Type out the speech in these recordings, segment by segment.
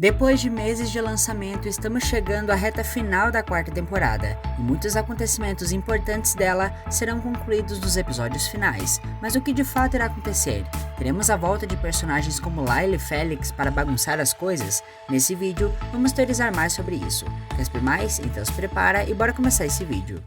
Depois de meses de lançamento, estamos chegando à reta final da quarta temporada, e muitos acontecimentos importantes dela serão concluídos nos episódios finais. Mas o que de fato irá acontecer? Teremos a volta de personagens como Layla e Felix para bagunçar as coisas? Nesse vídeo, vamos teorizar mais sobre isso. Quer saber mais? Então se prepara e bora começar esse vídeo.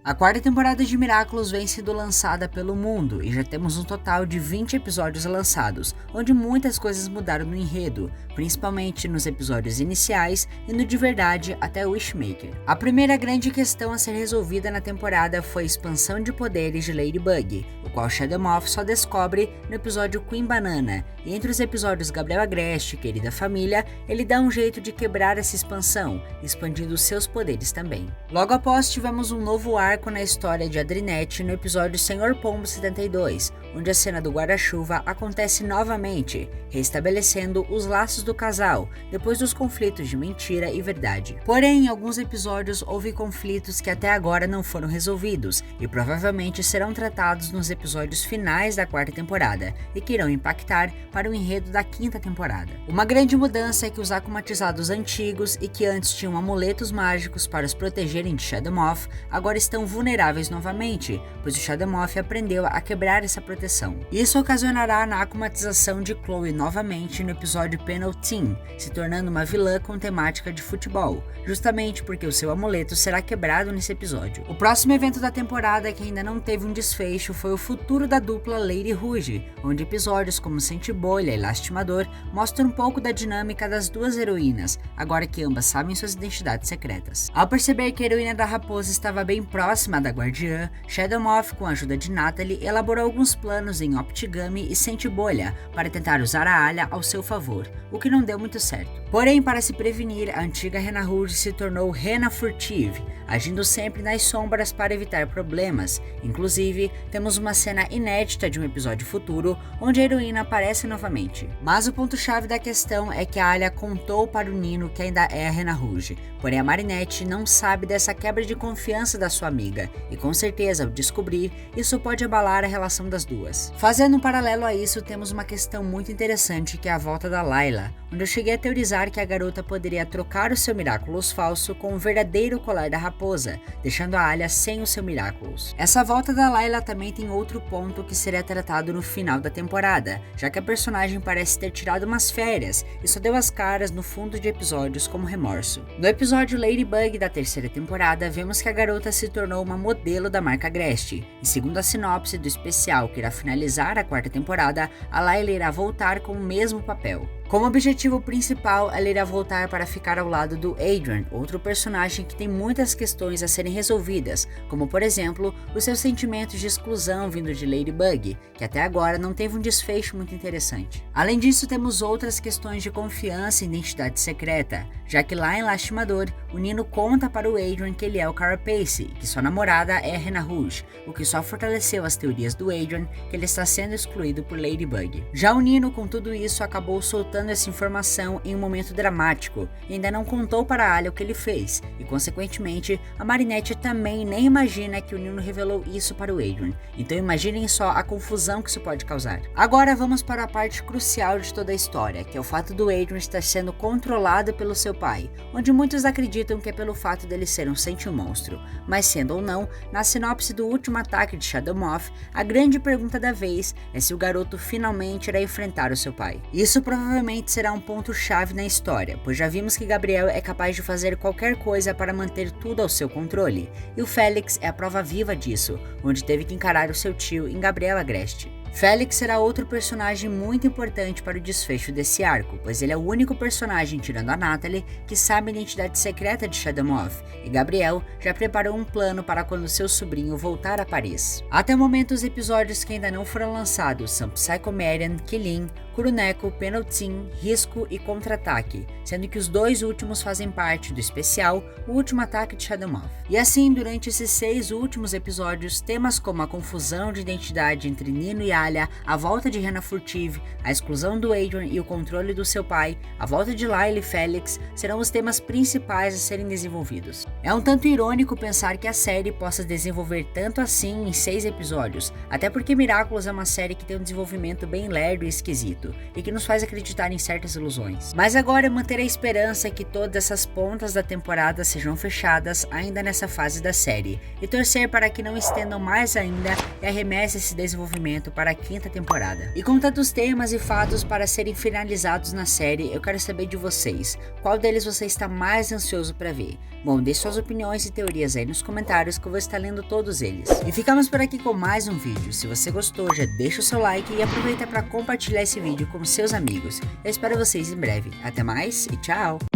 A quarta temporada de Miraculous vem sendo lançada pelo mundo e já temos um total de 20 episódios lançados, onde muitas coisas mudaram no enredo, principalmente nos episódios iniciais e no de verdade até o Wishmaker. A primeira grande questão a ser resolvida na temporada foi a expansão de poderes de Ladybug, o qual Shadow Moth só descobre no episódio Queen Banana, e entre os episódios Gabriel Agreste e Querida Família, ele dá um jeito de quebrar essa expansão, expandindo seus poderes também. Logo após tivemos um novo arco na história de Adrinette no episódio Senhor Pombo 72, onde a cena do guarda-chuva acontece novamente, restabelecendo os laços do casal, depois dos conflitos de mentira e verdade. Porém, em alguns episódios houve conflitos que até agora não foram resolvidos, e provavelmente serão tratados nos episódios finais da quarta temporada, e que irão impactar para o enredo da quinta temporada. Uma grande mudança é que os acumatizados antigos e que antes tinham amuletos mágicos para os protegerem de Shadow Moth, agora estão vulneráveis novamente, pois o Shadow Moth aprendeu a quebrar essa proteção. Isso ocasionará na acumatização de Chloe novamente no episódio Penalty, se tornando uma vilã com temática de futebol, justamente porque o seu amuleto será quebrado nesse episódio. O próximo evento da temporada que ainda não teve um desfecho foi o futuro da dupla Lady Rouge, onde episódios como Sente Bolha e Lastimador mostram um pouco da dinâmica das duas heroínas, agora que ambas sabem suas identidades secretas. Ao perceber que a heroína da raposa estava bem próxima da guardiã, Shadow Moth, com a ajuda de Natalie, elaborou alguns planos em Optigami e Sente Bolha para tentar usar a Alia ao seu favor, o que não deu muito certo. Porém, para se prevenir, a antiga Rena Rouge se tornou Rena Furtive, agindo sempre nas sombras para evitar problemas. Inclusive, temos uma cena inédita de um episódio futuro, onde a heroína aparece novamente. Mas o ponto-chave da questão é que a Alia contou para o Nino que ainda é a Rena Rouge, porém a Marinette não sabe dessa quebra de confiança da sua amiga, e com certeza, ao descobrir, isso pode abalar a relação das duas. Fazendo um paralelo a isso, temos uma questão muito interessante que é a volta da Layla, onde eu cheguei a teorizar que a garota poderia trocar o seu Miraculous falso com o verdadeiro colar da raposa, deixando a Alia sem o seu Miraculous. Essa volta da Layla também tem outro ponto que seria tratado no final da temporada, já que a personagem parece ter tirado umas férias e só deu as caras no fundo de episódios como remorso. No episódio Ladybug da terceira temporada, vemos que a garota se tornou uma modelo da marca Agreste, e segundo a sinopse do especial que irá finalizar a quarta temporada, a Layla irá voltar com o mesmo papel. Como objetivo principal, ela irá voltar para ficar ao lado do Adrian, outro personagem que tem muitas questões a serem resolvidas, como por exemplo, os seus sentimentos de exclusão vindo de Ladybug, que até agora não teve um desfecho muito interessante. Além disso, temos outras questões de confiança e identidade secreta, já que lá em Lastimador, o Nino conta para o Adrian que ele é o Carapace e que sua namorada é a Rena Rouge, o que só fortaleceu as teorias do Adrian que ele está sendo excluído por Ladybug. Já o Nino, com tudo isso, acabou soltando essa informação em um momento dramático e ainda não contou para a Alia o que ele fez, e consequentemente a Marinette também nem imagina que o Nino revelou isso para o Adrian, então imaginem só a confusão que isso pode causar. Agora vamos para a parte crucial de toda a história, que é o fato do Adrian estar sendo controlado pelo seu pai, onde muitos acreditam que é pelo fato dele ser um Sentinel monstro, mas sendo ou não, na sinopse do último ataque de Shadow Moth, a grande pergunta da vez é se o garoto finalmente irá enfrentar o seu pai. Isso provavelmente será um ponto-chave na história, pois já vimos que Gabriel é capaz de fazer qualquer coisa para manter tudo ao seu controle, e o Felix é a prova viva disso, onde teve que encarar o seu tio em Gabriel Agreste. Felix será outro personagem muito importante para o desfecho desse arco, pois ele é o único personagem, tirando a Natalie, que sabe a identidade secreta de Shadow Moth, e Gabriel já preparou um plano para quando seu sobrinho voltar a Paris. Até o momento, os episódios que ainda não foram lançados são Psycho Marian, Killin, Kuroneko, Penalty, Risco e Contra-Ataque, sendo que os dois últimos fazem parte do especial O Último Ataque de Shadow Moth. E assim, durante esses 6 últimos episódios, temas como a confusão de identidade entre Nino e Alia, a volta de Hannah Furtive, a exclusão do Adrian e o controle do seu pai, a volta de Lyle e Felix serão os temas principais a serem desenvolvidos. É um tanto irônico pensar que a série possa desenvolver tanto assim em 6 episódios, até porque Miraculous é uma série que tem um desenvolvimento bem lerdo e esquisito, e que nos faz acreditar em certas ilusões. Mas agora é manter a esperança que todas essas pontas da temporada sejam fechadas ainda nessa fase da série, e torcer para que não estendam mais ainda e arremesse esse desenvolvimento para a 5ª temporada. E com tantos temas e fatos para serem finalizados na série, eu quero saber de vocês, qual deles você está mais ansioso para ver? Bom, deixe suas opiniões e teorias aí nos comentários que eu vou estar lendo todos eles. E ficamos por aqui com mais um vídeo. Se você gostou, já deixa o seu like e aproveita para compartilhar esse vídeo com seus amigos. Eu espero vocês em breve. Até mais e tchau!